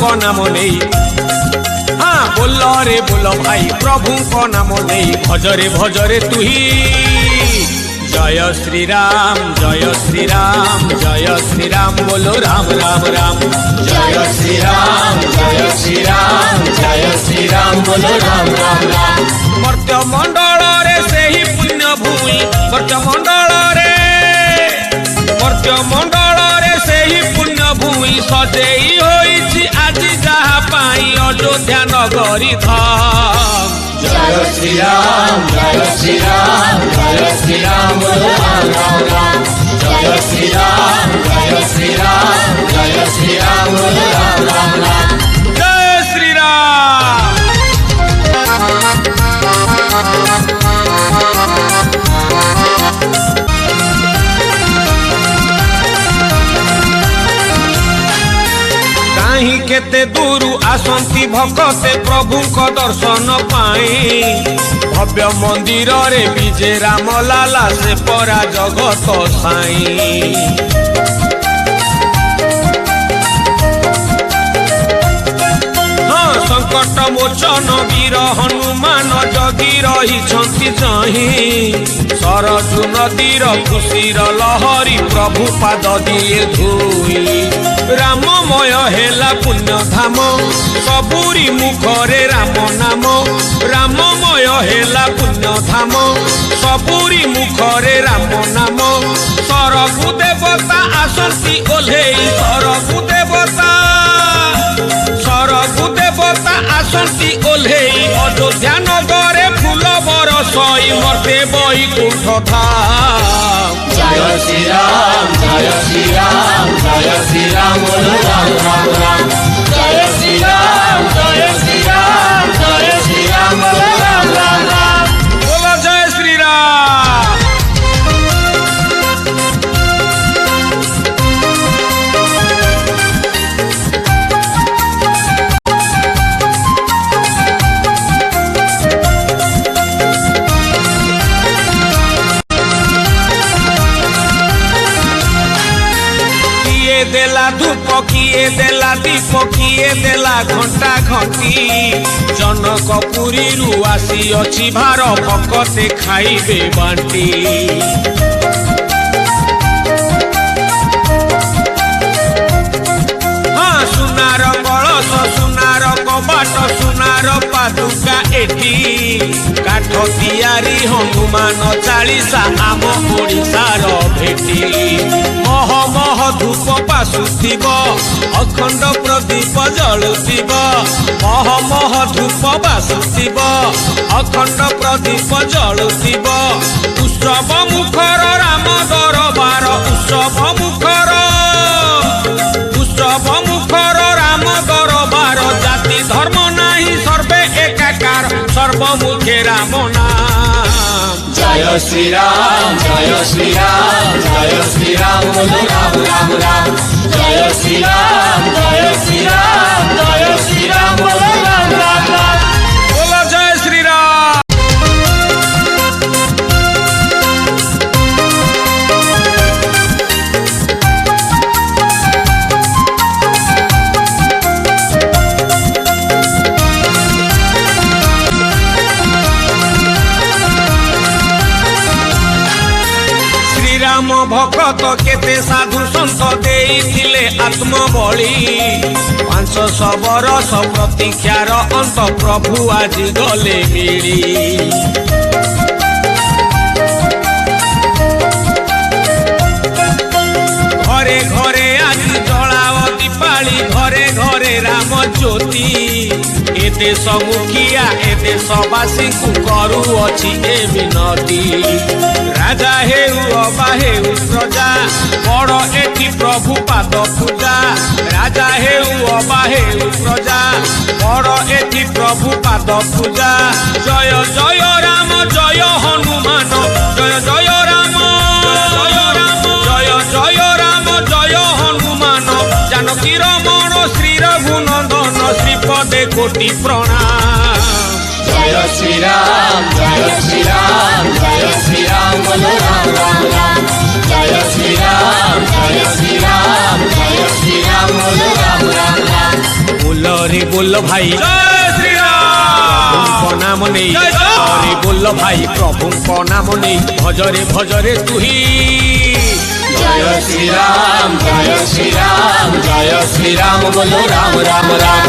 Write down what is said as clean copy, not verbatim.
को नाम नहीं। हाँ बोल रे बोल भाई प्रभु को नाम नहीं। भजरे भजरे तू ही जय श्री राम जय श्री राम जय श्री राम बोलो राम राम राम। जय श्री राम जय श्री राम जय श्री राम बोलो राम राम राम। मर्त्य मंडल रे से ही पुण्य भूमि मर्त्य मंडल रे से ही पुण्य भूमि सजेई होईछि आज जहा पाई अयोध्या नगरी धाम। जय श्री राम जय श्री राम जय श्री राम बोलो राम राम राम। जय श्री राम जय श्री राम जय श्री राम बोलो राम राम राम। जय श्री राम। कहीं केते दूरु आसंती भक्ते प्रभु को दर्शन पाई। भव्य मंदिर रे विजे राम लाला से परा जगत साई। हाँ संकट मोचन वीर हनुमान जगी रही चाही। सरजू नदीर खुशीर लहरी प्रभु पाद दिए धोई। राममय हेला पुण्य धाम सबुरी मुखरे राम नाम। राममय हेला पुण्य धाम सबुरी मुखरे राम नाम। सरगु देवता आसंती ओल्हेई सरगु देवता आसंती ओल्हेई अयोध्या नगरे फूल बरसई मर्ते बैकुंठ धाम। जय श्री राम जय श्री राम जय श्री राम बोलो राम राम राम। जय श्री राम जय श्री राम जय श्री राम बोलो राम राम राम। बोलो जय श्री राम। देला धूप किए देला दीप किए देला घंटा घंटी। जनक पुरी रु आसी अछि भार भकते खाइबे बांटी। हाँ सुनार कलश सुनार कबाट सुनार पादुका एटी। काठ तियारी हनुमान चालीसा आम ओडिशार भेटी। मह मह धूप बासुथिब अखंड प्रदीप जलुथिब। मह मह धूप बासुथिब अखंड प्रदीप जलुथिब। उत्सव मुखर राम दरबार उत्सव मुखर राम दरबार। जाति धर्म नाही सर्वे एकाकार सर्वमुखे राम नाम। जय श्री राम जय श्री राम जय श्री राम बोलो राम राम राम। जय श्री राम जय श्री राम जय श्री राम बोलो राम राम राम। बोलो जय श्री राम। राम भक्त केते साधु संत देइथिले आत्मबली। 500 बरस प्रतीक्षार अंत प्रभु आज गले मिली। घरे घरे आज जलाओ दीपाली घरे घरे राम ज्योति। ए देश मुखिया ए देशवासी को करुअछि ए विनती। राजा हेउ अबा हेउ प्रजा बड़ एठी प्रभु पाद पूजा। राजा हेउ अबा हेउ प्रजा बड़ एठी प्रभु पाद पूजा। जय जय राम जय हनुमान जय जय राम जय जय राम जय हनुमान। जानकी रमण श्री रघुनंदन श्रीपदे कोटि प्रणाम। जय श्री राम जय श्री राम जय श्री राम बोलो राम राम राम। जय श्री राम जय श्री राम जय श्री राम बोलो राम राम राम। बोल জরে বলল ভাই জয় শ্রীরাম প্রভুଙ୍କ নাম নেই জয় জয়। জরে বলল ভাই প্রভুଙ୍କ নাম নেই ভজরে ভজরে তুহি জয় শ্রীরাম জয় শ্রীরাম জয় শ্রীরাম বলো রাম রাম রাম